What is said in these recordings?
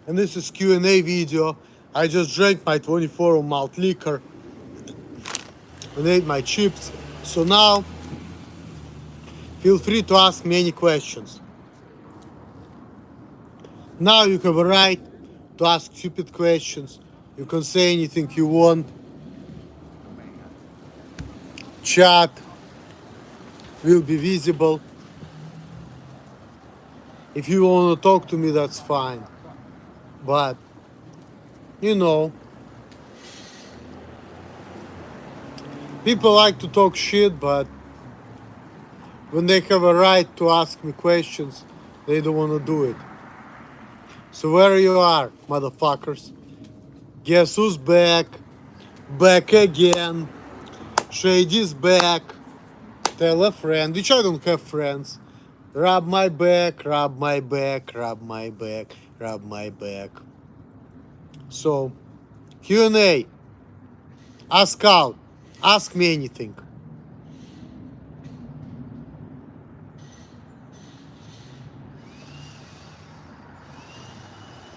and this is Q&A video. I just drank my 24 malt liquor and ate my chips. So now, feel free to ask me any questions. Now you have a right to ask stupid questions. You can say anything you want. Chat will be visible. If you want to talk to me, that's fine. But, you know, people like to talk shit, but when they have a right to ask me questions, they don't want to do it. So where you are, motherfuckers? Guess who's back? Back again. Shady's back. Tell a friend, which I don't have friends. Rub my back, rub my back, rub my back, rub my back. So, Q&A. Ask out. Ask me anything.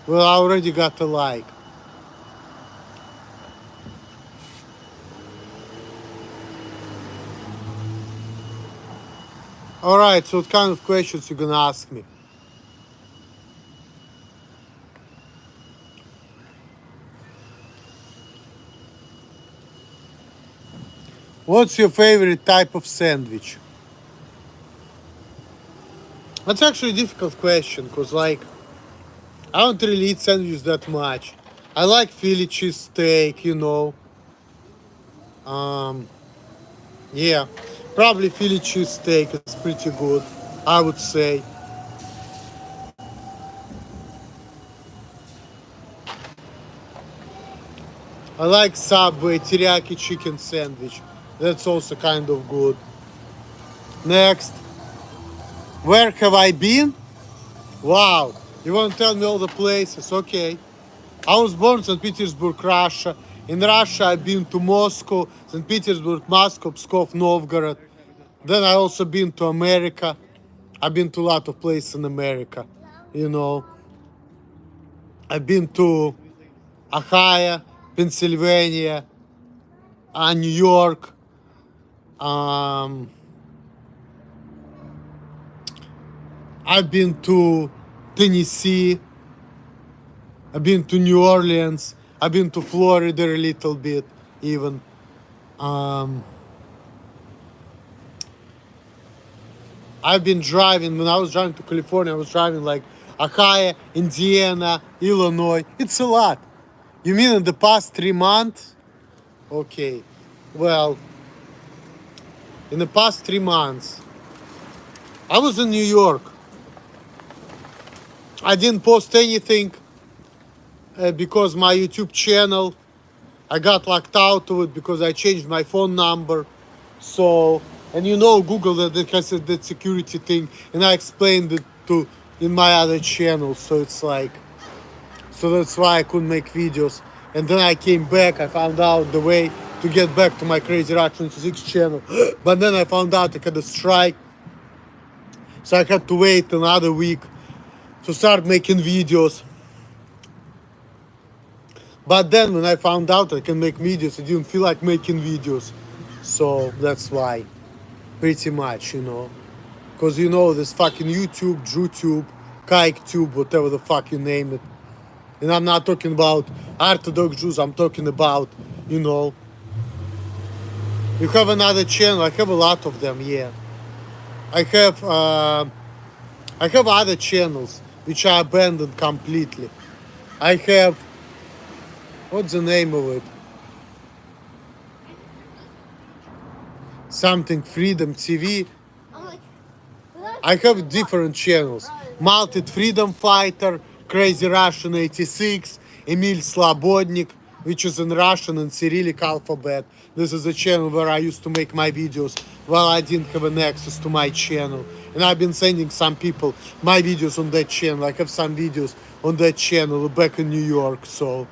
Well, I already got a like. Alright, so what kind of questions you gonna ask me? What's your favorite type of sandwich? That's actually a difficult question, because like, I don't really eat sandwiches that much. I like Philly cheesesteak, you know. Yeah, probably Philly cheesesteak is pretty good, I would say. I like Subway teriyaki chicken sandwich. That's also kind of good. Next, where have I been? Wow, you want to tell me all the places? Okay. I was born in St. Petersburg, Russia. In Russia, I've been to Moscow, St. Petersburg, Moscow, Pskov, Novgorod. Then I also been to America. I've been to a lot of places in America, you know. I've been to Ohio, Pennsylvania, New York. I've been to Tennessee. I've been to New Orleans. I've been to Florida a little bit, even. I've been driving, when I was driving to California, I was driving like Ohio, Indiana, Illinois. It's a lot. You mean in the past 3 months? Okay. Well, in the past 3 months, I was in New York. I didn't post anything because my YouTube channel, I got locked out of it because I changed my phone number. So, and you know Google that has that security thing, and I explained it to in my other channel. So it's like, so that's why I couldn't make videos. And then I came back, I found out the way to get back to my Crazyrussian86 channel. But then I found out I had a strike. So I had to wait another week to start making videos. But then when I found out I can make videos, I didn't feel like making videos. So that's why, pretty much, you know. Because you know, this fucking YouTube, DrewTube, KikeTube, whatever the fuck you name it. And I'm not talking about Orthodox Jews, I'm talking about, you know. You have another channel, I have a lot of them, yeah. I have other channels which I abandoned completely. I have, what's the name of it? Something Freedom TV. I have different channels. Malted Freedom Fighter, Crazyrussian86, Emil Slobodnik, which is in Russian and Cyrillic alphabet. This is a channel where I used to make my videos while I didn't have an access to my channel. And I've been sending some people my videos on that channel. I have some videos on that channel back in New York. So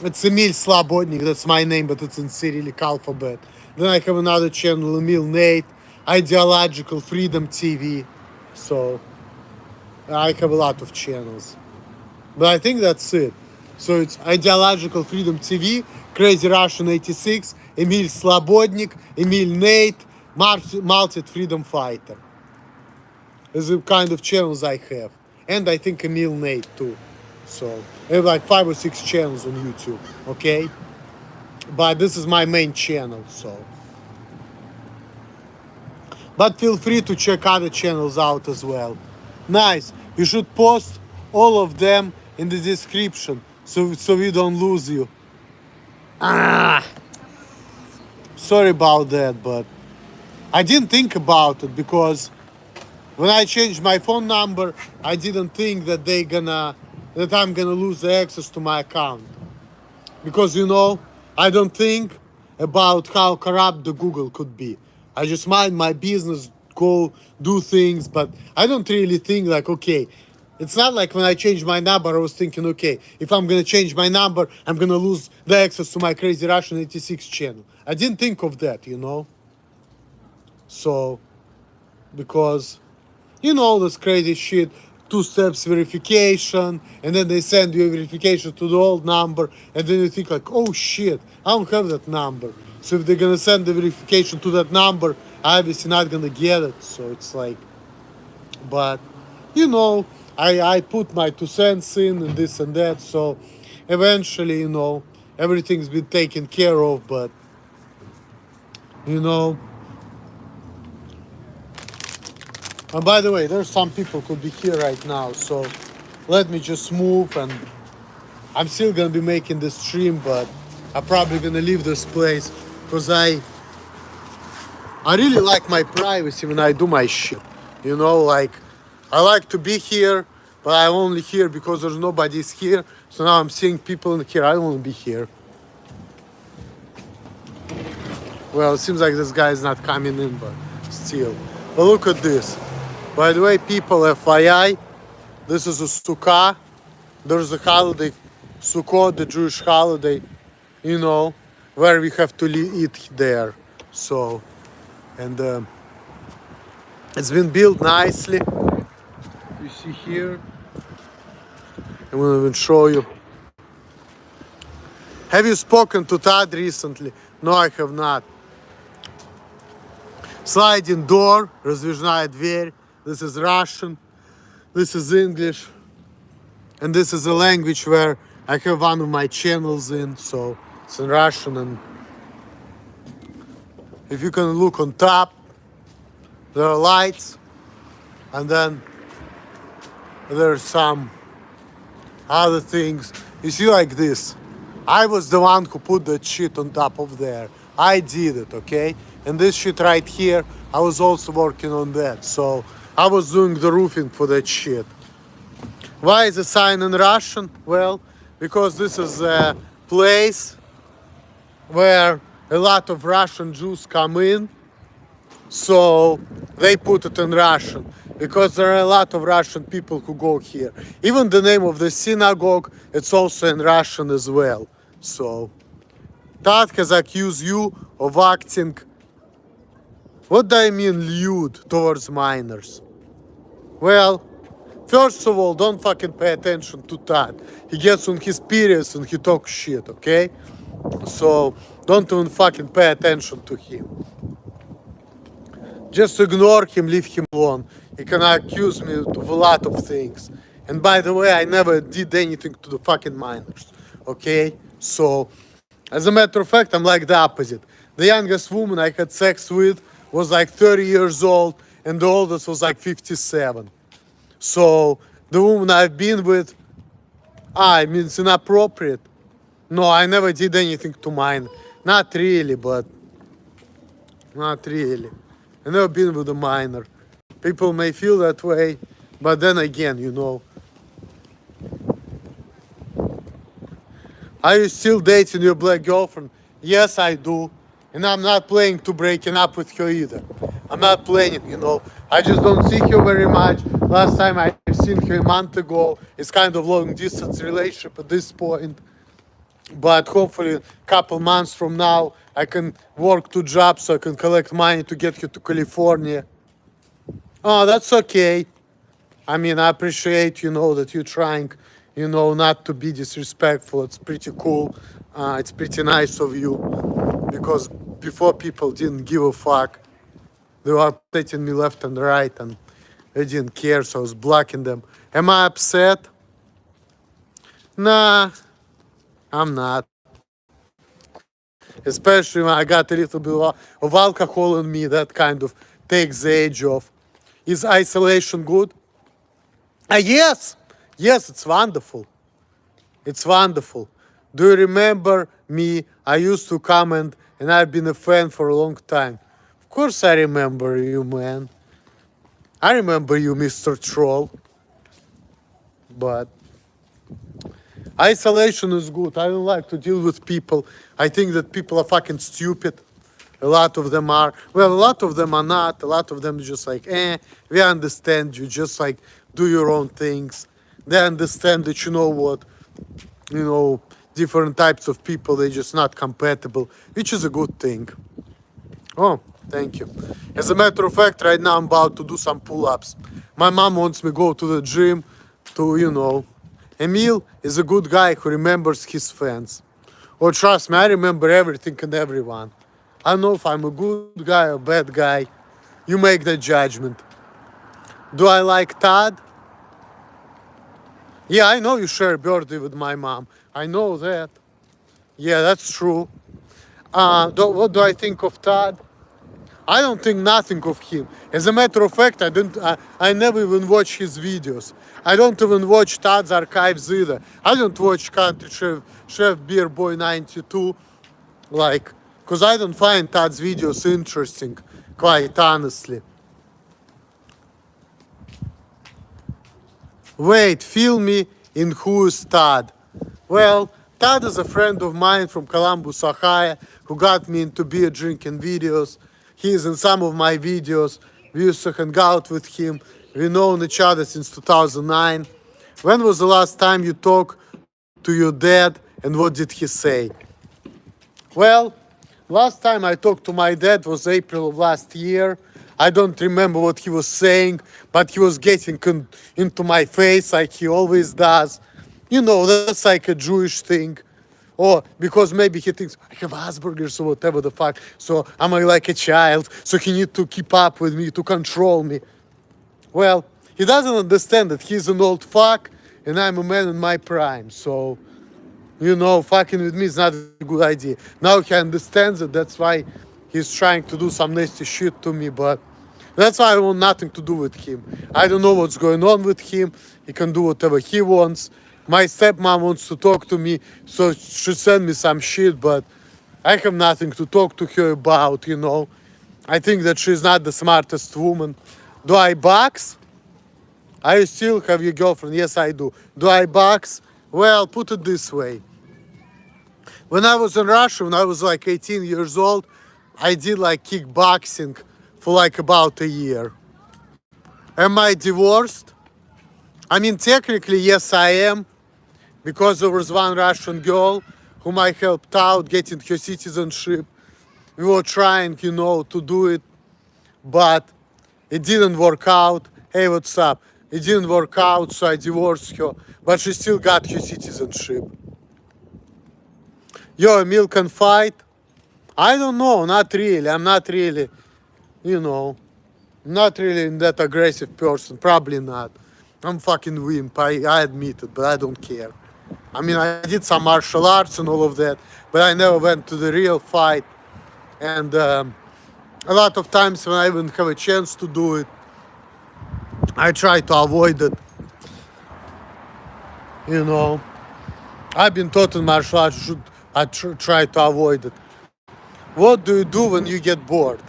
it's Emil Slobodnik, that's my name, but it's in Cyrillic alphabet. Then I have another channel, Emil Nate, Ideological Freedom TV. So I have a lot of channels. But I think that's it. So it's Ideological Freedom TV, Crazyrussian86, Emil Slobodnik, Emil Nate, Malted Freedom Fighter. Is the kind of channels I have. And I think Emil Nate too. So I have like 5 or 6 channels on YouTube, okay? But this is my main channel, so. But feel free to check other channels out as well. Nice. You should post all of them in the description so we don't lose you. Sorry about that, but I didn't think about it because when I changed my phone number, I didn't think that I'm gonna lose the access to my account. Because I don't think about how corrupt the Google could be. I just mind my business, go do things, but I don't really think like, okay, it's not like when I changed my number, I was thinking, okay, if I'm gonna change my number, I'm gonna lose the access to my Crazyrussian86 channel. I didn't think of that, So, because this crazy shit, 2 steps verification, and then they send you a verification to the old number, and then you think like, oh shit, I don't have that number. So if they're gonna send the verification to that number, I obviously not gonna get it. So it's like, but I put my 2 cents in and this and that. So eventually, everything's been taken care of. But and by the way, there's some people could be here right now, so let me just move, and I'm still gonna be making this stream, but I'm probably gonna leave this place because I really like my privacy when I do my shit. Like I like to be here, but I'm only here because there's nobody's here. So now I'm seeing people in here. I don't want to be here. Well, it seems like this guy is not coming in, but still. But look at this. By the way, people, FYI, this is a Sukkah. There's a holiday, Sukkot, the Jewish holiday, where we have to eat there. So, and it's been built nicely. You see here. I'm gonna even show you. Have you spoken to Todd recently? No, I have not. Sliding door, раздвижная дверь. This is Russian, this is English, and this is a language where I have one of my channels in, so it's in Russian. And if you can look on top, there are lights, and then there's some other things. You see, like this. I was the one who put that shit on top of there. I did it, okay? And this shit right here, I was also working on that. So I was doing the roofing for that shit. Why is the sign in Russian? Well, because this is a place where a lot of Russian Jews come in. So they put it in Russian. Because there are a lot of Russian people who go here. Even the name of the synagogue, it's also in Russian as well. So Todd has accused you of acting, what do I mean, lewd towards minors? Well, first of all, don't fucking pay attention to Todd. He gets on his periods and he talks shit, okay? So don't even fucking pay attention to him. Just ignore him, leave him alone. He can accuse me of a lot of things. And by the way, I never did anything to the fucking minors, okay? So, as a matter of fact, I'm like the opposite. The youngest woman I had sex with was like 30 years old, and the oldest was like 57. So, the woman I've been with, I mean, it's inappropriate. No, I never did anything to mine. Not really, but not really. I've never been with a minor. People may feel that way, but then again, Are you still dating your black girlfriend? Yes, I do. And I'm not planning to breaking up with her either. I'm not planning, I just don't see her very much. Last time I've seen her a month ago. It's kind of long distance relationship at this point. But hopefully a couple months from now, I can work 2 jobs so I can collect money to get her to California. Oh, that's okay. I mean, I appreciate, that you're trying, not to be disrespectful. It's pretty cool. It's pretty nice of you, because before people didn't give a fuck. They were updating me left and right, and I didn't care, so I was blocking them. Am I upset? Nah, I'm not. Especially when I got a little bit of alcohol in me, that kind of takes the edge off. Is isolation good? Yes, it's wonderful. It's wonderful. Do you remember me? I used to comment, and I've been a fan for a long time. Of course I remember you, man. I remember you, Mr. Troll. But isolation is good. I don't like to deal with people. I think that people are fucking stupid. A lot of them are. Well, a lot of them are not. A lot of them are just like, we understand you. Just like, do your own things. They understand that, different types of people, they're just not compatible, which is a good thing. Oh, thank you. As a matter of fact, right now I'm about to do some pull-ups. My mom wants me to go to the gym to, Emil is a good guy who remembers his fans. Oh, trust me, I remember everything and everyone. I don't know if I'm a good guy or bad guy. You make the judgment. Do I like Todd? Yeah, I know you share a birthday with my mom. I know that. Yeah, that's true. What do I think of Todd? I don't think nothing of him. As a matter of fact, I never even watch his videos. I don't even watch Todd's archives either. I don't watch Country Chef Beer Boy 92, because I don't find Todd's videos interesting, quite honestly. Wait, fill me in who is Todd. Well, Todd is a friend of mine from Columbus, Ohio, who got me into beer drinking videos. He is in some of my videos. We used to hang out with him. We've known each other since 2009. When was the last time you talked to your dad, and what did he say? Well, last time I talked to my dad was April of last year. I don't remember what he was saying, but he was getting into my face like he always does. That's like a Jewish thing. Or because maybe he thinks, I have Asperger's or whatever the fuck, so I'm like a child, so he needs to keep up with me, to control me. Well, he doesn't understand that he's an old fuck, and I'm a man in my prime, so, fucking with me is not a good idea. Now he understands it, that's why he's trying to do some nasty shit to me, but that's why I want nothing to do with him. I don't know what's going on with him. He can do whatever he wants. My stepmom wants to talk to me, so she sent me some shit, but I have nothing to talk to her about, I think that she's not the smartest woman. Do I box? I still have your girlfriend? Yes, I do. Do I box? Well, put it this way. When I was in Russia, when I was like 18 years old, I did like kickboxing for like about a year. Am I divorced? I mean, technically, yes, I am. Because there was one Russian girl whom I helped out getting her citizenship. We were trying, to do it, but it didn't work out. Hey, what's up? It didn't work out, so I divorced her, but she still got her citizenship. Yo, Emil can fight? I don't know, not really. I'm not really, not really that aggressive person, probably not. I'm fucking wimp, I admit it, but I don't care. I mean, I did some martial arts and all of that, but I never went to the real fight. And a lot of times when I even have a chance to do it, I try to avoid it. I've been taught in martial arts, I try to avoid it. What do you do when you get bored?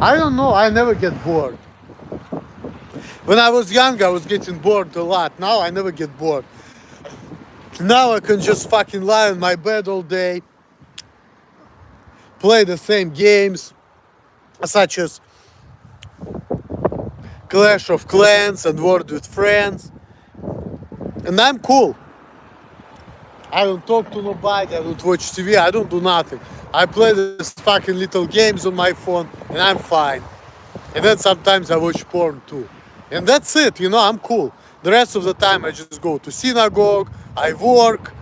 I don't know, I never get bored. When I was young, I was getting bored a lot. Now I never get bored. Now I can just fucking lie on my bed all day, play the same games, such as Clash of Clans and Word with Friends. And I'm cool. I don't talk to nobody, I don't watch TV, I don't do nothing. I play these fucking little games on my phone, and I'm fine. And then sometimes I watch porn too. And that's it, I'm cool. The rest of the time I just go to synagogue, I work,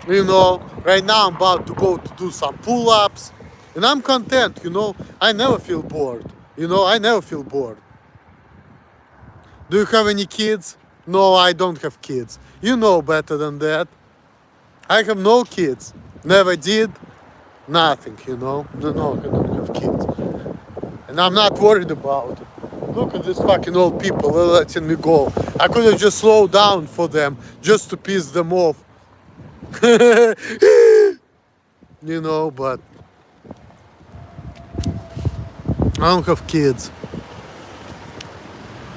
you know. Right now I'm about to go to do some pull-ups. And I'm content, you know. I never feel bored. You know, I never feel bored. Do you have any kids? No, I don't have kids. You know better than that. I have no kids. Never did. Nothing, you know. No, I don't have kids. And I'm not worried about it. Look at these fucking old people letting me go. I could have just slowed down for them just to piss them off. You know, but I don't have kids.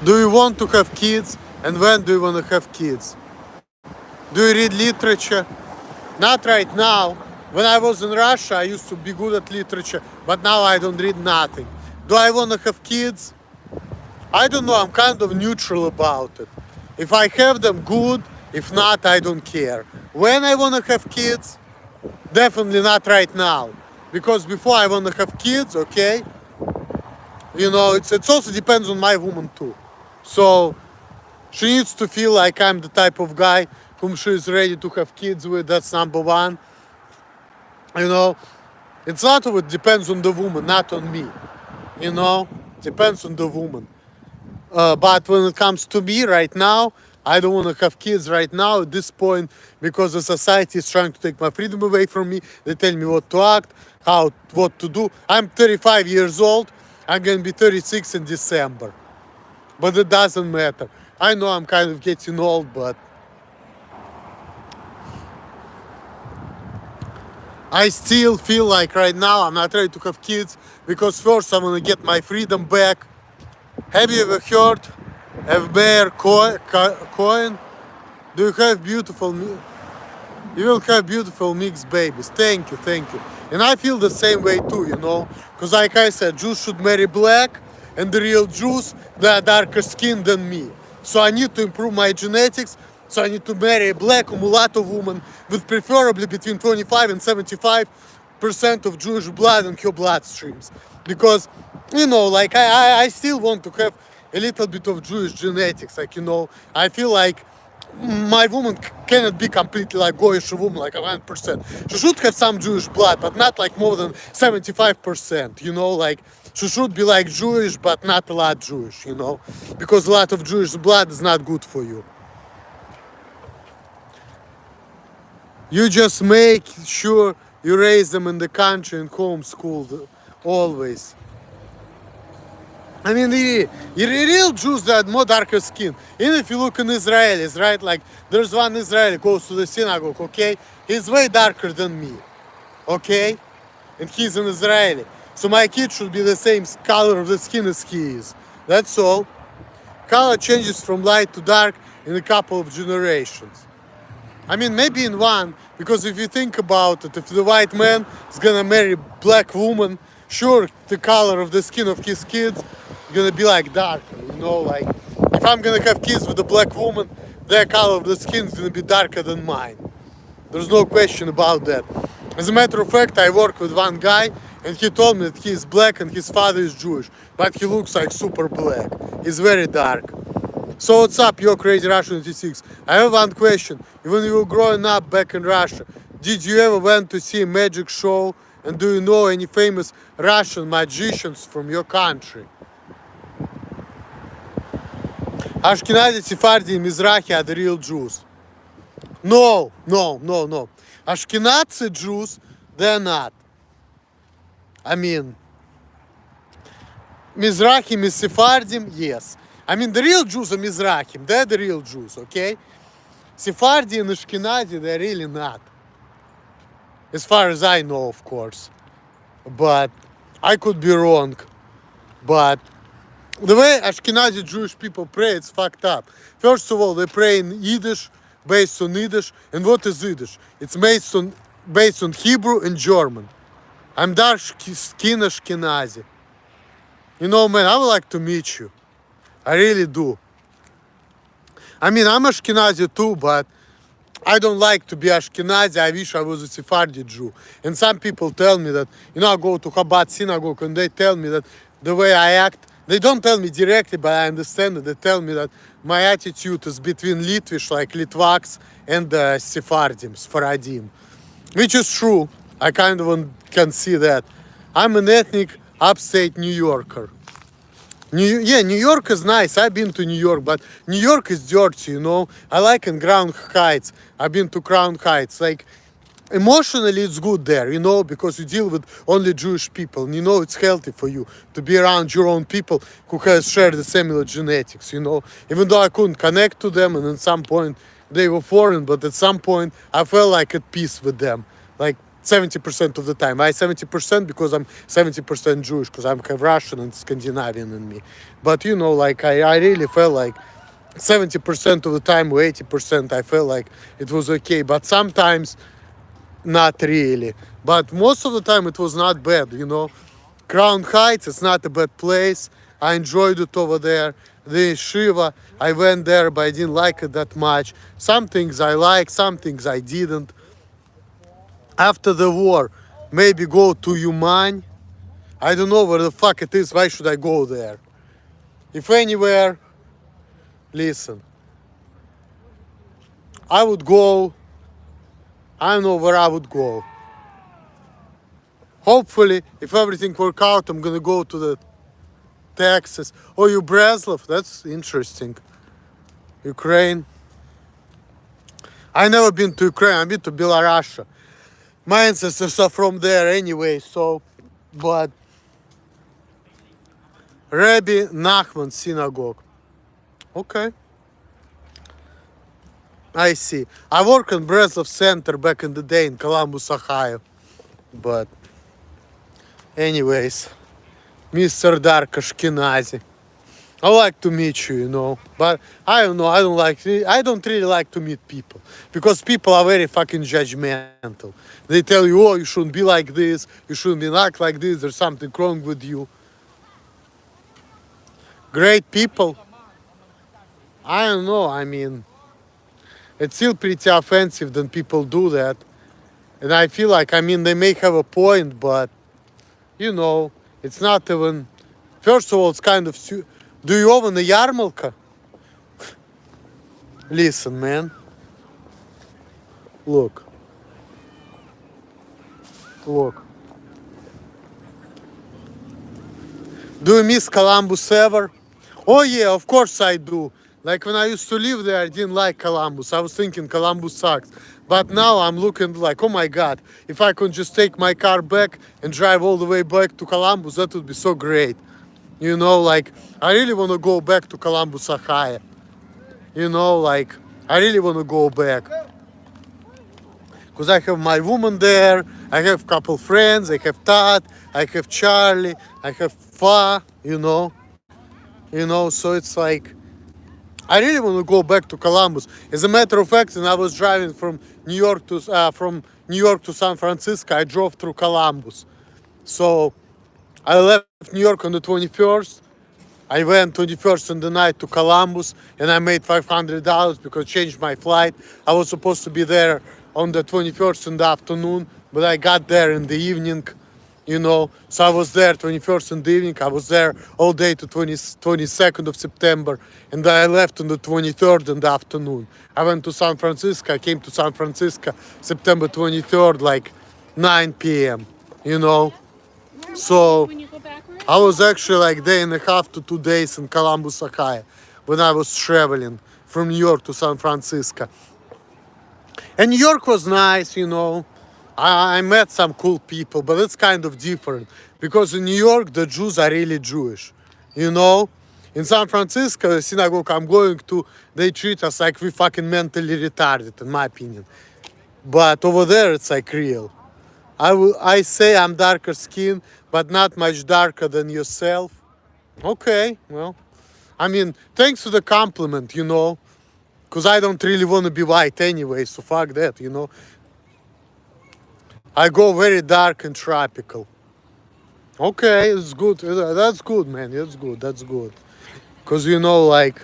Do you want to have kids? And when do you want to have kids? Do you read literature? Not right now. When I was in Russia, I used to be good at literature, but now I don't read nothing. Do I want to have kids? I don't know. I'm kind of neutral about it. If I have them, good. If not, I don't care. When I want to have kids? Definitely not right now. Because before I want to have kids, okay? You know, it also depends on my woman too. So she needs to feel like I'm the type of guy whom she is ready to have kids with. That's number one. You know, it's a lot of it depends on the woman, not on me. You know, depends on the woman. But when it comes to me right now, I don't want to have kids right now at this point because the society is trying to take my freedom away from me. They tell me what to act, what to do. I'm 35 years old. I'm going to be 36 in December. But it doesn't matter. I know I'm kind of getting old, but I still feel like right now I'm not ready to have kids because first I want to get my freedom back. Have you ever heard of Bear Cohen? Do you have beautiful, you will have beautiful mixed babies. Thank you, thank you. And I feel the same way too, you know, because like I said, Jews should marry black and the real Jews, they are darker skinned than me. So I need to improve my genetics. So I need to marry a black mulatto woman with preferably between 25 and 75% of Jewish blood in her bloodstreams. Because, you know, like I still want to have a little bit of Jewish genetics. Like, you know, I feel like my woman cannot be completely like Goyish woman, like 100%. She should have some Jewish blood, but not like more than 75%, you know, like she should be like Jewish, but not a lot Jewish, you know, because a lot of Jewish blood is not good for you. You just make sure you raise them in the country and homeschool always. I mean, the real Jews that have more darker skin. Even if you look in Israelis, right? Like, there's one Israeli goes to the synagogue, okay? He's way darker than me, okay? And he's an Israeli. So my kid should be the same color of the skin as he is. That's all. Color changes from light to dark in a couple of generations. I mean, maybe in one, because if you think about it, if the white man is gonna marry black woman, sure, the color of the skin of his kids is gonna be like darker, you know, like if I'm gonna have kids with a black woman, their color of the skin is gonna be darker than mine. There's no question about that. As a matter of fact, I work with one guy and he told me that he is black and his father is Jewish, but he looks like super black. He's very dark. So what's up, yo, Crazyrussian86? I have one question. When you were growing up back in Russia, did you ever went to see a magic show? And do you know any famous Russian magicians from your country? Ashkenazi, Sephardi, and Mizrahi are the real Jews. No. Ashkenazi Jews, they're not. I mean, Mizrahim, Sephardim, yes. I mean, the real Jews are Mizrahim. They're the real Jews, okay? Sephardi and Ashkenazi, they're really not. As far as I know, of course. But I could be wrong. But the way Ashkenazi Jewish people pray, it's fucked up. First of all, they pray in Yiddish, based on Yiddish. And what is Yiddish? It's based on Hebrew and German. I'm dark skin Ashkenazi. You know, man, I would like to meet you. I really do. I mean, I'm Ashkenazi too, but I don't like to be Ashkenazi. I wish I was a Sephardi Jew. And some people tell me that, you know, I go to Chabad synagogue and they tell me that the way I act, they don't tell me directly, but I understand that they tell me that my attitude is between Litvish, like Litvaks, and Sfaradim, which is true. I kind of can see that. I'm an ethnic upstate New Yorker. New York is nice. I've been to New York, but New York is dirty, you know. I like in Crown Heights. I've been to Crown Heights. Like, emotionally, it's good there, you know, because you deal with only Jewish people. And you know, it's healthy for you to be around your own people who has shared the similar genetics, you know. Even though I couldn't connect to them, and at some point they were foreign, but at some point I felt like at peace with them. Like, 70% of the time. I 70% because I'm 70% Jewish, because I have Russian and Scandinavian in me. But you know, like I really felt like 70% of the time or 80% I felt like it was okay. But sometimes not really. But most of the time it was not bad, you know. Crown Heights, it's not a bad place. I enjoyed it over there. The yeshiva, I went there, but I didn't like it that much. Some things I liked, some things I didn't. After the war, maybe go to Uman. I don't know where the fuck it is. Why should I go there? If anywhere, listen. I would go. I don't know where I would go. Hopefully, if everything work out, I'm gonna go to the Texas. Oh, you Breslov? That's interesting. Ukraine. I never been to Ukraine. I've been to Belarus. My ancestors are from there anyway, so, but Rabbi Nachman Synagogue. Okay. I see. I worked in Breslov Center back in the day in Columbus, Ohio. But anyways, Mr. Dark Ashkenazi. I like to meet you, you know, but I don't know, I don't really like to meet people, because people are very fucking judgmental. They tell you, oh, you shouldn't be like this, you shouldn't be act like this, there's something wrong with you. Great people, I don't know, I mean, it's still pretty offensive when people do that. And I feel like, I mean, they may have a point, but, you know, it's not even, first of all, it's kind of, do you own a yarmulke? Listen, man. Look. Look. Do you miss Columbus ever? Oh yeah, of course I do. Like when I used to live there, I didn't like Columbus. I was thinking Columbus sucks. But now I'm looking like, oh my God, if I could just take my car back and drive all the way back to Columbus, that would be so great. You know, like, I really want to go back to Columbus, Ohio. You know, like, I really want to go back. Because I have my woman there, I have a couple friends, I have Todd, I have Charlie, I have Fa, you know. You know, so it's like, I really want to go back to Columbus. As a matter of fact, when I was driving from New York to San Francisco, I drove through Columbus. So I left New York on the 21st. I went 21st in the night to Columbus, and I made $500 because I changed my flight. I was supposed to be there on the 21st in the afternoon, but I got there in the evening, you know. So I was there 21st in the evening. I was there all day to 22nd of September, and then I left on the 23rd in the afternoon. I went to San Francisco. I came to San Francisco September 23rd, like 9 p.m., you know. So I was actually like day and a half to 2 days in Columbus, Ohio, when I was traveling from New York to San Francisco. And New York was nice, you know. I met some cool people, but it's kind of different because in New York, the Jews are really Jewish, you know. In San Francisco, the synagogue I'm going to, they treat us like we fucking mentally retarded, in my opinion. But over there, it's like real. I say I'm darker skinned, but not much darker than yourself. Okay, well, I mean, thanks for the compliment, you know, because I don't really want to be white anyway, so fuck that, you know. I go very dark and tropical. Okay, it's good. That's good, man. That's good. That's good. Because, you know, like,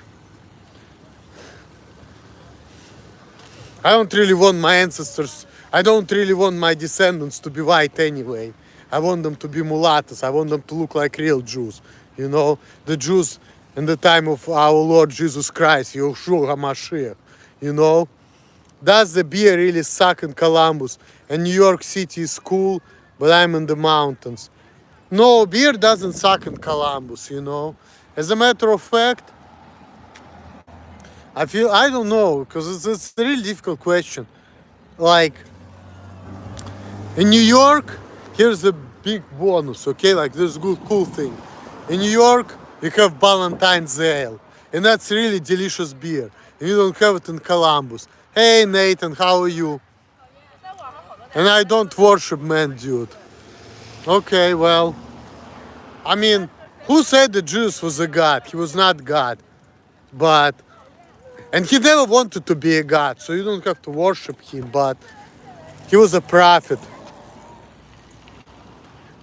I don't really want my ancestors, I don't really want my descendants to be white anyway. I want them to be mulattoes. I want them to look like real Jews. You know, the Jews in the time of our Lord Jesus Christ, Yeshua HaMashiach, you know? Does the beer really suck in Columbus? And New York City is cool, but I'm in the mountains. No, beer doesn't suck in Columbus, you know? As a matter of fact, I don't know, because it's a really difficult question. Like, in New York, here's the big bonus, okay? Like, there's a good, cool thing. In New York, you have Valentine's Ale, and that's really delicious beer. And you don't have it in Columbus. Hey, Nathan, how are you? And I don't worship man, dude. Okay, well, I mean, who said that Jesus was a god? He was not God. But, and he never wanted to be a god, so you don't have to worship him, but he was a prophet.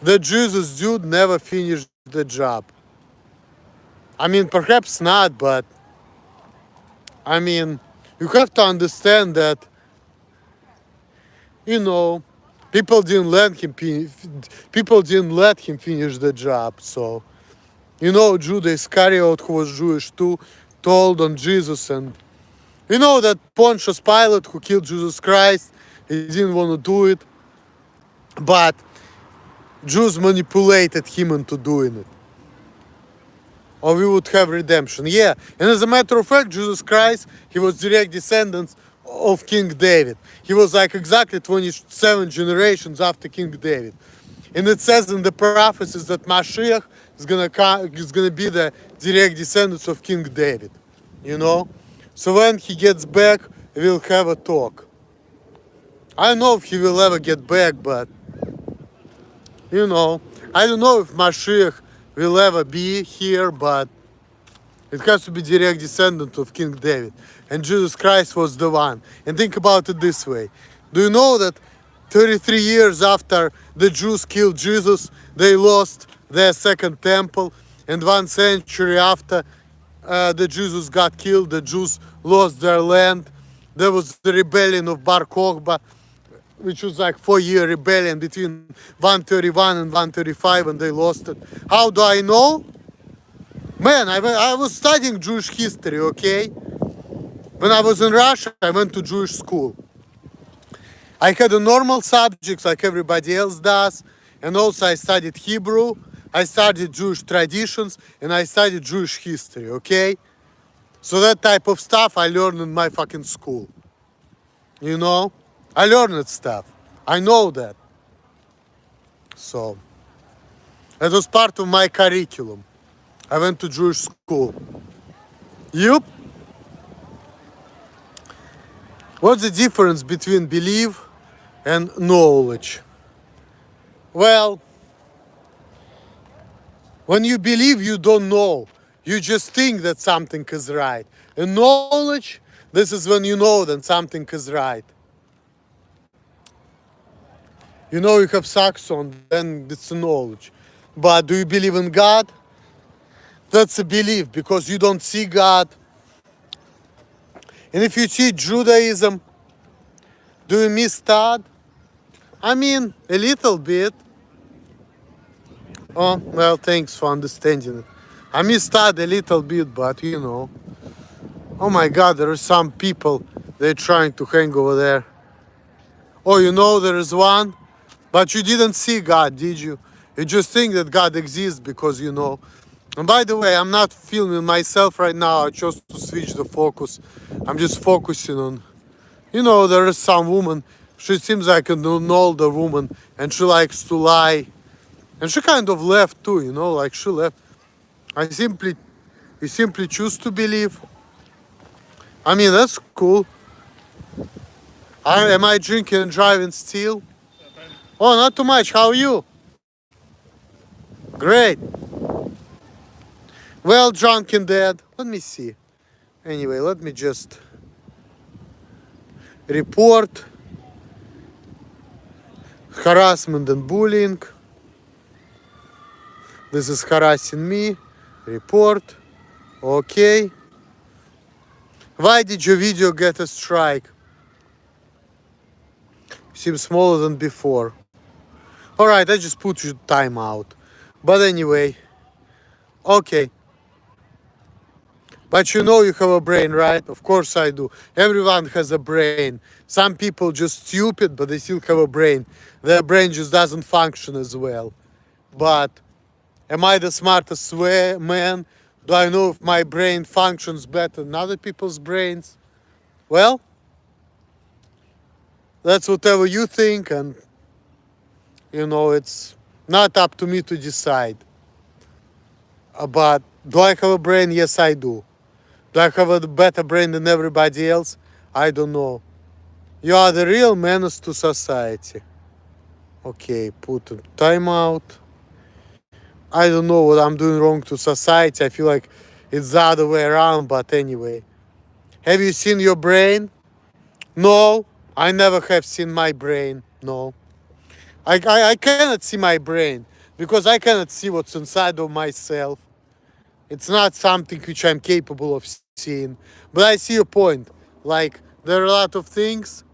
The Jesus dude never finished the job. I mean, perhaps not, but I mean, you have to understand that, you know, people didn't let him finish the job. So, you know, Judas Iscariot, who was Jewish too, told on Jesus, and you know that Pontius Pilate, who killed Jesus Christ, he didn't want to do it, but Jews manipulated him into doing it. Or we would have redemption. Yeah, and as a matter of fact, Jesus Christ, he was direct descendant of King David. He was like exactly 27 generations after King David. And it says in the prophecies that Mashiach is gonna be the direct descendants of King David. You know? So when he gets back, we'll have a talk. I don't know if he will ever get back, but you know, I don't know if Mashiach will ever be here, but it has to be direct descendant of King David. And Jesus Christ was the one. And think about it this way. Do you know that 33 years after the Jews killed Jesus, they lost their second temple, and 1 century after the Jesus got killed, the Jews lost their land. There was the rebellion of Bar Kokhba, which was like 4-year rebellion between 131 and 135, and they lost it. How do I know? Man, I was studying Jewish history, okay? When I was in Russia, I went to Jewish school. I had a normal subjects like everybody else does, and also I studied Hebrew, I studied Jewish traditions, and I studied Jewish history, okay? So that type of stuff I learned in my fucking school. You know? I learned that stuff. I know that. So, it was part of my curriculum. I went to Jewish school. Yup. What's the difference between belief and knowledge? Well, when you believe, you don't know. You just think that something is right. And knowledge, this is when you know that something is right. You know you have saxon, then it's a knowledge. But do you believe in God? That's a belief, because you don't see God. And if you see Judaism, do you miss God? I mean, a little bit. Oh, well, thanks for understanding it. I miss God a little bit, but you know. Oh my God, there are some people, they're trying to hang over there. Oh, you know, there is one, but you didn't see God, did you? You just think that God exists because you know. And by the way, I'm not filming myself right now. I chose to switch the focus. I'm just focusing on, you know, there is some woman. She seems like an older woman, and she likes to lie. And she kind of left too, you know, like she left. You simply choose to believe. I mean, that's cool. Am I drinking and driving still? Oh, not too much. How are you? Great. Well, drunk and dead. Let me see. Anyway, let me just report harassment and bullying. This is harassing me. Report. Okay. Why did your video get a strike? Seems smaller than before. Alright, I just put you time out. But anyway. Okay. But you know you have a brain, right? Of course I do. Everyone has a brain. Some people just stupid, but they still have a brain. Their brain just doesn't function as well. But am I the smartest man? Do I know if my brain functions better than other people's brains? Well, that's whatever you think, and it's not up to me to decide. But do I have a brain? Yes, I do. Do I have a better brain than everybody else? I don't know. You are the real menace to society. Okay, put a timeout. I don't know what I'm doing wrong to society. I feel like it's the other way around, but anyway. Have you seen your brain? No, I never have seen my brain. No. I cannot see my brain because I cannot see what's inside of myself. It's not something which I'm capable of seeing. But I see your point. Like, there are a lot of things,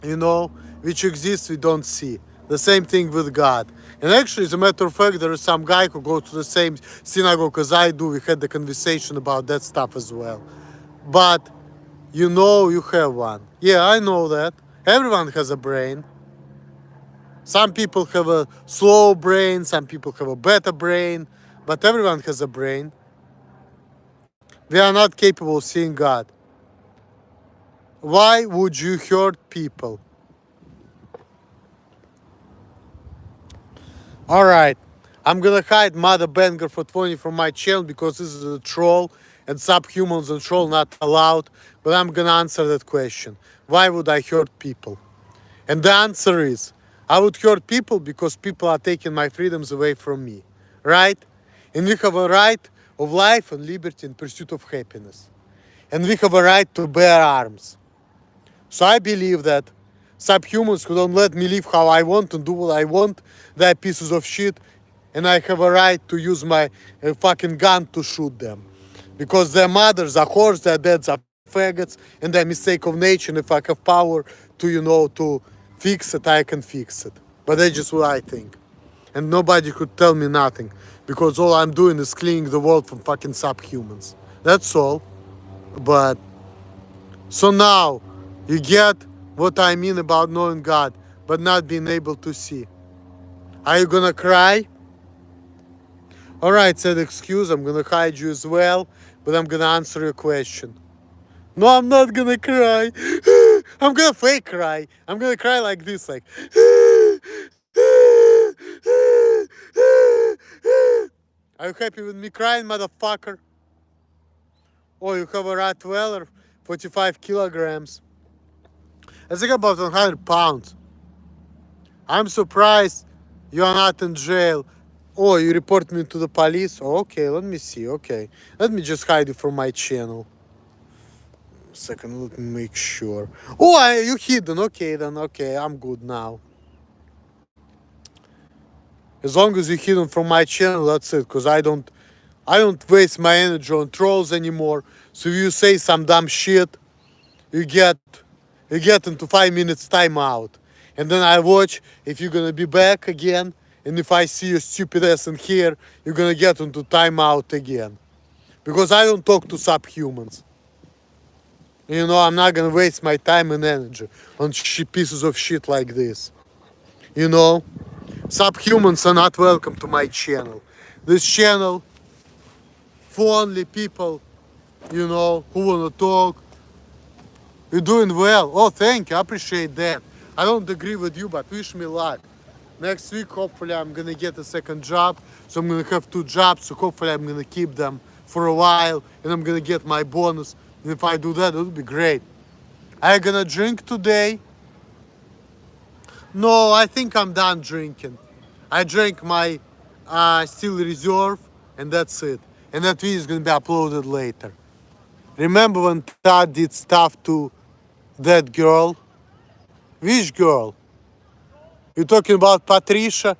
which exist we don't see. The same thing with God. And actually, as a matter of fact, there is some guy who goes to the same synagogue as I do. We had the conversation about that stuff as well. But you have one. Yeah, I know that. Everyone has a brain. Some people have a slow brain, some people have a better brain, but everyone has a brain. We are not capable of seeing God. Why would you hurt people? Alright, I'm gonna hide Mother Banger for 20 from my channel because this is a troll and subhumans and troll not allowed, but I'm gonna answer that question. Why would I hurt people? And the answer is, I would hurt people because people are taking my freedoms away from me, right? And we have a right of life and liberty in pursuit of happiness. And we have a right to bear arms. So I believe that subhumans who don't let me live how I want and do what I want, they're pieces of shit, and I have a right to use my fucking gun to shoot them. Because their mothers are whores, their dads are faggots, and they're a mistake of nature, and if I have power to fix it, I can fix it. But that's just what I think. And nobody could tell me nothing, because all I'm doing is cleaning the world from fucking subhumans. That's all. But, so now, you get what I mean about knowing God, but not being able to see. Are you gonna cry? Alright, said excuse, I'm gonna hide you as well, but I'm gonna answer your question. No, I'm not gonna cry. I'm gonna fake cry. I'm gonna cry like this, like. Are you happy with me crying, motherfucker? Oh, you have a Rottweiler, 45 kilograms. I think about 100 pounds. I'm surprised you are not in jail. Oh, you report me to the police? Oh, okay, let me see. Okay, let me just hide you from my channel. Second, let me make sure. Oh, you hidden. Okay, then. Okay, I'm good now. As long as you're hidden from my channel, that's it. Because I don't waste my energy on trolls anymore. So if you say some dumb shit, you get into 5 minutes timeout. And then I watch if you're gonna be back again. And if I see your stupid ass in here, you're gonna get into timeout again. Because I don't talk to subhumans. I'm not gonna waste my time and energy on pieces of shit like this. Subhumans are not welcome to my channel. This channel for only people, who wanna talk. You're doing well. Oh, thank you. I appreciate that. I don't agree with you, but wish me luck. Next week, hopefully, I'm gonna get a second job. So I'm gonna have 2 jobs. So hopefully, I'm gonna keep them for a while, and I'm gonna get my bonus. And if I do that, it would be great. Are you gonna drink today? No, I think I'm done drinking. I drank my Steel Reserve, and that's it. And that video is gonna be uploaded later. Remember when Todd did stuff to that girl? Which girl? You're talking about Patricia,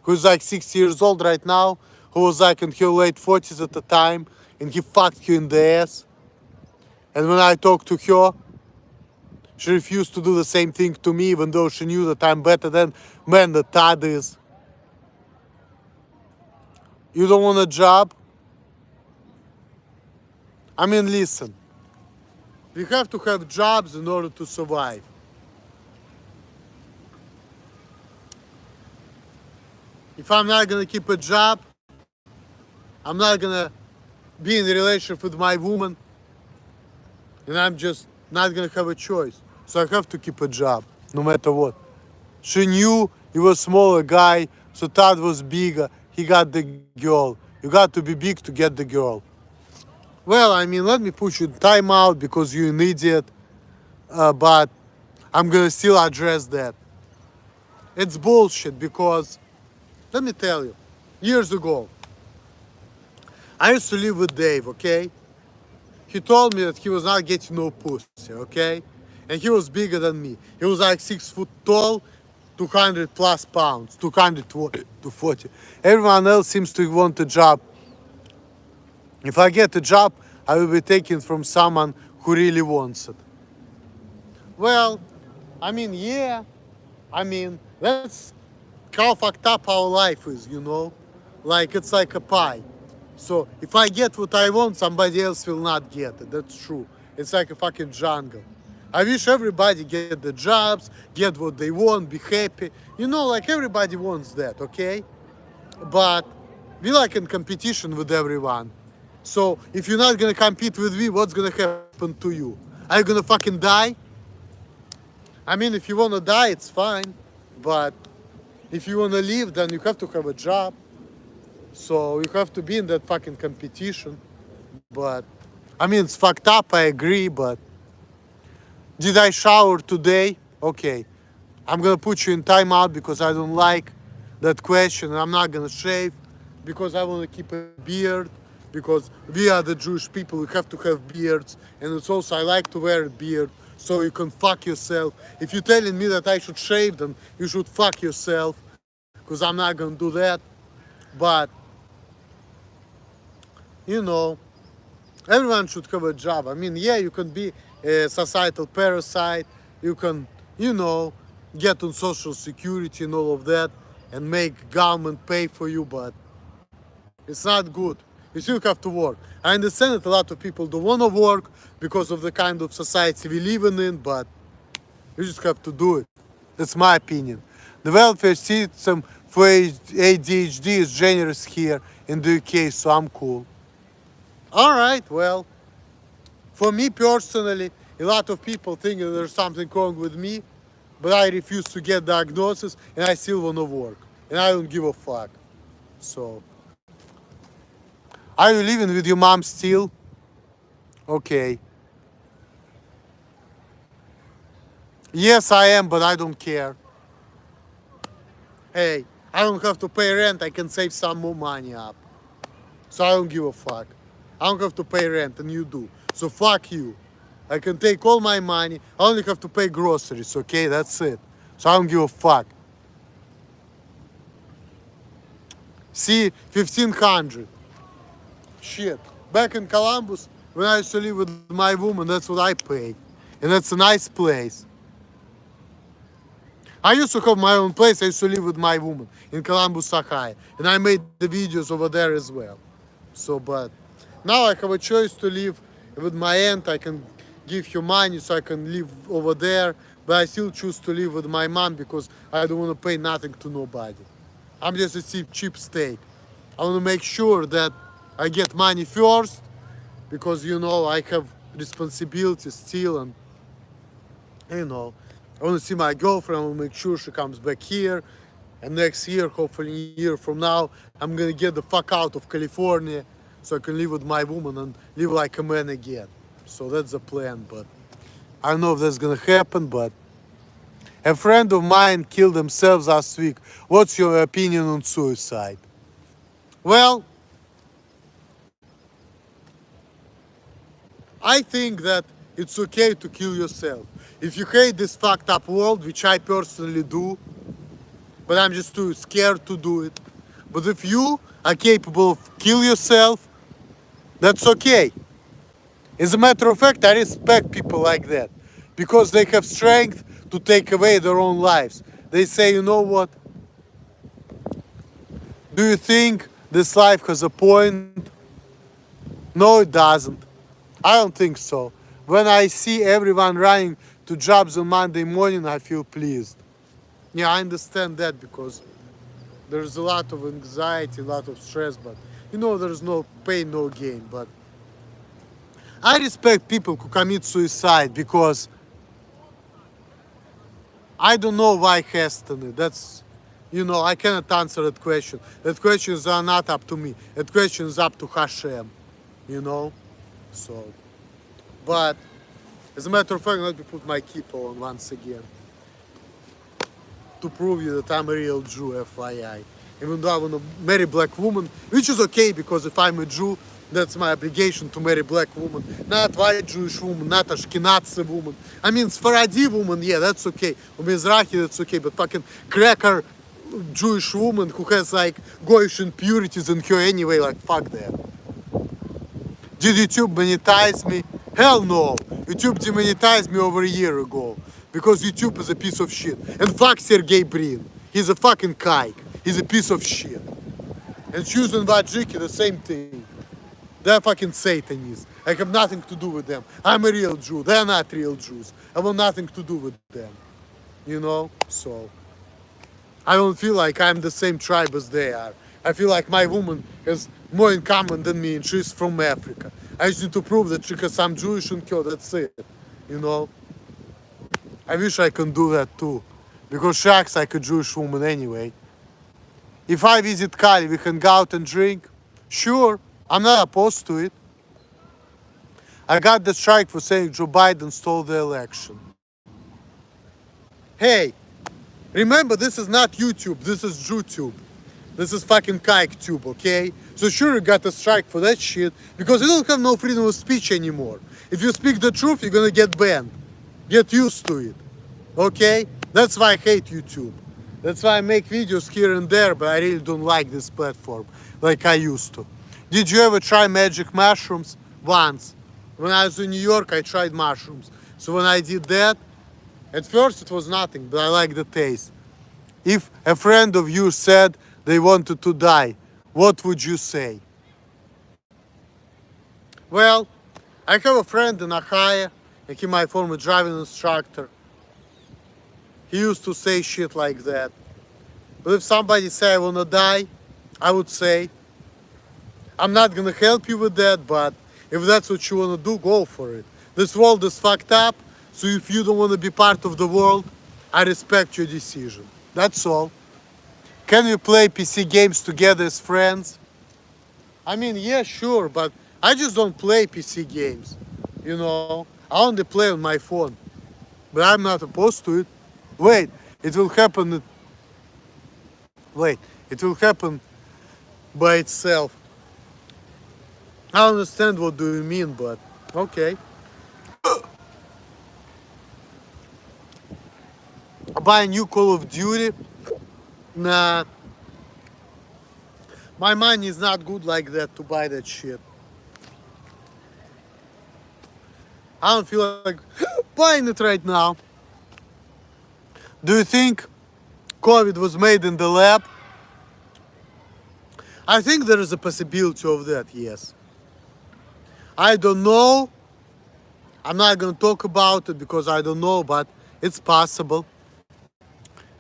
who's like 6 years old right now, who was like in her late 40s at the time, and he fucked her in the ass. And when I talked to her, she refused to do the same thing to me, even though she knew that I'm better than man that Todd is. You don't want a job? I mean, listen. We have to have jobs in order to survive. If I'm not gonna keep a job, I'm not gonna be in a relationship with my woman, and I'm just not gonna have a choice. So I have to keep a job, no matter what. She knew he was a smaller guy, so Todd was bigger. He got the girl. You got to be big to get the girl. Well, I mean, let me put you in timeout because you're an idiot, but I'm gonna still address that. It's bullshit because, let me tell you, years ago, I used to live with Dave, okay? He told me that he was not getting no pussy, okay? And he was bigger than me. He was like 6 foot tall, 200 plus pounds, 220 to 40. Everyone else seems to want a job. If I get a job, I will be taken from someone who really wants it. Well, I mean, yeah. I mean, that's how fucked up our life is, you know? Like, it's like a pie. So, if I get what I want, somebody else will not get it. That's true. It's like a fucking jungle. I wish everybody get the jobs, get what they want, be happy. You know, like everybody wants that, okay? But we like in competition with everyone. So if you're not gonna compete with me, what's gonna happen to you? Are you gonna fucking die? I mean, if you wanna die, it's fine. But if you wanna live, then you have to have a job. So you have to be in that fucking competition. But I mean, it's fucked up, I agree, but did I shower today? Okay. I'm gonna put you in timeout because I don't like that question. I'm not gonna shave because I wanna keep a beard. Because we are the Jewish people, we have to have beards. And it's also, I like to wear a beard so you can fuck yourself. If you're telling me that I should shave, then you should fuck yourself. Because I'm not gonna do that. But, you know, everyone should have a job. I mean, yeah, you can be a societal parasite. You can, you know, get on social security and all of that. And make government pay for you, but it's not good. You still have to work. I understand that a lot of people don't want to work because of the kind of society we live in, but you just have to do it. That's my opinion. The welfare system for ADHD is generous here in the UK, so I'm cool. Alright, well, for me personally, a lot of people think that there's something wrong with me, but I refuse to get diagnosis and I still want to work. And I don't give a fuck. So, are you living with your mom still? Okay. Yes, I am, but I don't care. Hey, I don't have to pay rent. I can save some more money up. So I don't give a fuck. I don't have to pay rent, and you do. So fuck you. I can take all my money. I only have to pay groceries, okay? That's it. So I don't give a fuck. See, 1,500. Shit. Back in Columbus, when I used to live with my woman, that's what I pay. And that's a nice place. I used to have my own place. I used to live with my woman in Columbus, Ohio. And I made the videos over there as well. So, but now I have a choice to live with my aunt. I can give her money so I can live over there. But I still choose to live with my mom because I don't want to pay nothing to nobody. I'm just a cheap steak. I want to make sure that I get money first because, you know, I have responsibilities still, and, you know, I want to see my girlfriend. I want to make sure she comes back here, and next year, hopefully a year from now, I'm gonna get the fuck out of California so I can live with my woman and live like a man again. So that's the plan, but I don't know if that's gonna happen. But a friend of mine killed themselves last week. What's your opinion on suicide? Well, I think that it's okay to kill yourself. If you hate this fucked up world, which I personally do, but I'm just too scared to do it. But if you are capable of kill yourself, that's okay. As a matter of fact, I respect people like that because they have strength to take away their own lives. They say, you know what? Do you think this life has a point? No, it doesn't. I don't think so. When I see everyone running to jobs on Monday morning, I feel pleased. Yeah, I understand that because there's a lot of anxiety, a lot of stress, but there's no pain, no gain. But I respect people who commit suicide because I don't know why hesitant. I cannot answer that question. That questions are not up to me. That question is up to Hashem, you know. So, but as a matter of fact, let me put my kippah on once again to prove you that I'm a real Jew, FYI. Even though I want to marry black woman, which is okay because if I'm a Jew, that's my obligation to marry black woman, not white Jewish woman, not Ashkenazi woman. I mean, Sfaradi woman, yeah, that's okay. Or Mizrahi, that's okay. But fucking cracker Jewish woman who has like Goyish impurities in her anyway, like fuck that. Did YouTube monetize me? Hell no. YouTube demonetized me over a year ago because YouTube is a piece of shit. And fuck Sergey Brin. He's a fucking kike. He's a piece of shit. And Shoes and Vajiki, the same thing. They're fucking Satanists. I have nothing to do with them. I'm a real Jew. They're not real Jews. I want nothing to do with them. So I don't feel like I'm the same tribe as they are. I feel like my woman has more in common than me and she's from Africa. I just need to prove that she has some Jewish in her, that's it. I wish I can do that too. Because she acts like a Jewish woman anyway. If I visit Kali, we can go out and drink. Sure, I'm not opposed to it. I got the strike for saying Joe Biden stole the election. Hey, remember this is not YouTube, this is JewTube. This is fucking kike tube, okay? So sure you got a strike for that shit because you don't have no freedom of speech anymore. If you speak the truth, you're gonna get banned. Get used to it, okay? That's why I hate YouTube. That's why I make videos here and there, but I really don't like this platform like I used to. Did you ever try magic mushrooms? Once. When I was in New York, I tried mushrooms. So when I did that, at first it was nothing, but I like the taste. If a friend of you said they wanted to die, what would you say? Well, I have a friend in Ohio, and he's my former driving instructor. He used to say shit like that. But if somebody say I wanna die, I would say, I'm not gonna help you with that, but if that's what you wanna do, go for it. This world is fucked up, so if you don't wanna be part of the world, I respect your decision. That's all. Can we play PC games together as friends? I mean, yeah, sure, but I just don't play PC games. I only play on my phone. But I'm not opposed to it. Wait, it will happen. Wait, it will happen by itself. I don't understand what do you mean, but okay. Buy a new Call of Duty? Nah. My money is not good like that to buy that shit. I don't feel like buying it right now. Do you think COVID was made in the lab? I think there is a possibility of that, yes. I don't know. I'm not going to talk about it because I don't know, but it's possible.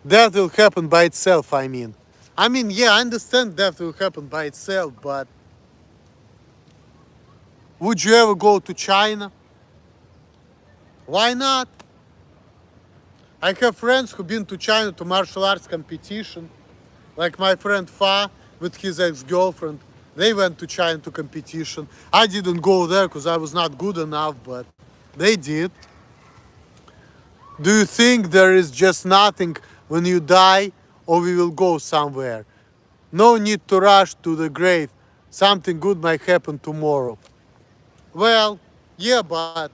That will happen by itself, I mean, yeah, I understand that will happen by itself, but would you ever go to China? Why not? I have friends who've been to China to martial arts competition, like my friend Fa with his ex-girlfriend. They went to China to competition. I didn't go there because I was not good enough, but they did. Do you think there is just nothing when you die, or we will go somewhere? No need to rush to the grave. Something good might happen tomorrow. Well, yeah, but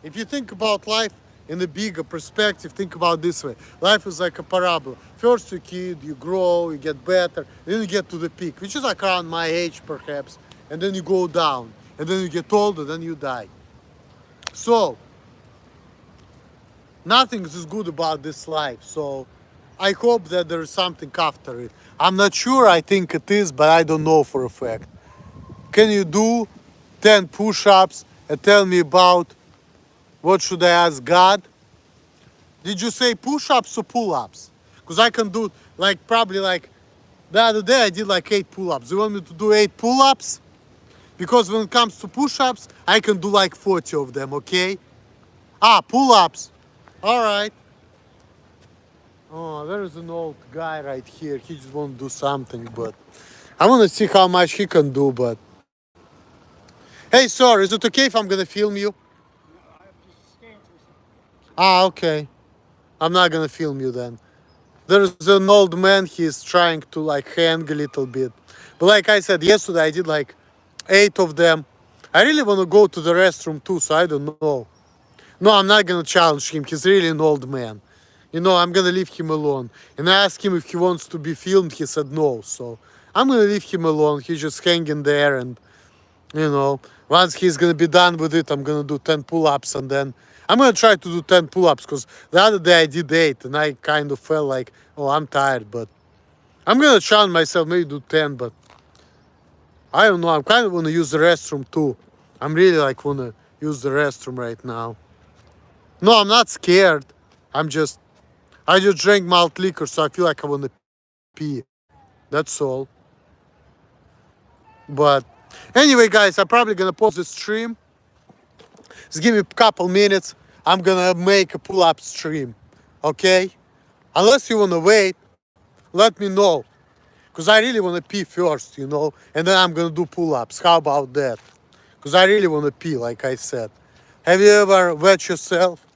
if you think about life in a bigger perspective, think about it this way. Life is like a parabola. First you kid, you grow, you get better, then you get to the peak, which is like around my age perhaps, and then you go down, and then you get older, then you die. So, nothing is good about this life, so I hope that there is something after it. I'm not sure, I think it is, but I don't know for a fact. Can you do 10 push-ups and tell me about what should I ask God. Did you say push-ups or pull-ups? Because I can do like probably like the other day I did like 8 pull-ups. You want me to do 8 pull-ups? Because when it comes to push-ups, I can do like 40 of them, okay? Pull-ups. All right. Oh, there is an old guy right here. He just want to do something, but I want to see how much he can do, but... Hey, sir, is it okay if I'm gonna film you? Okay. I'm not gonna film you then. There's an old man, he's trying to like hang a little bit. But like I said, yesterday I did like 8 of them. I really want to go to the restroom too, so I don't know. No, I'm not gonna challenge him. He's really an old man. You know, I'm gonna leave him alone. And I asked him if he wants to be filmed. He said no. So I'm gonna leave him alone. He's just hanging there. And, you know, once he's gonna be done with it, I'm gonna do 10 pull-ups. And then I'm gonna try to do 10 pull-ups. Because the other day I did 8. And I kind of felt like, oh, I'm tired. But I'm gonna challenge myself, maybe do 10. But I don't know. I'm kind of wanna use the restroom too. I'm really like wanna use the restroom right now. No, I'm not scared. I just drank malt liquor, so I feel like I want to pee. That's all. But anyway, guys, I'm probably gonna pause the stream. Just give me a couple minutes. I'm gonna make a pull-up stream. Okay? Unless you wanna wait, let me know. Because I really wanna pee first, you know? And then I'm gonna do pull-ups. How about that? Because I really wanna pee, like I said. Have you ever wet yourself?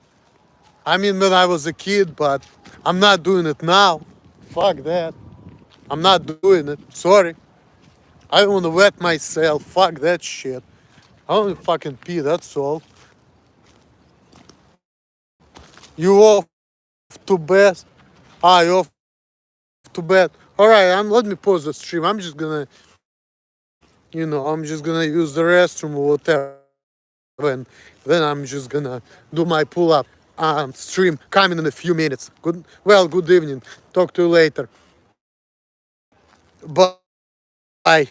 I mean, when I was a kid, but I'm not doing it now. Fuck that. I'm not doing it. Sorry. I don't want to wet myself. Fuck that shit. I want to fucking pee, that's all. You off to bed? You off to bed. Alright, let me pause the stream. I'm just gonna, I'm just gonna use the restroom or whatever. And then I'm just gonna do my pull-up stream coming in a few minutes. Good evening. Talk to you later. Bye.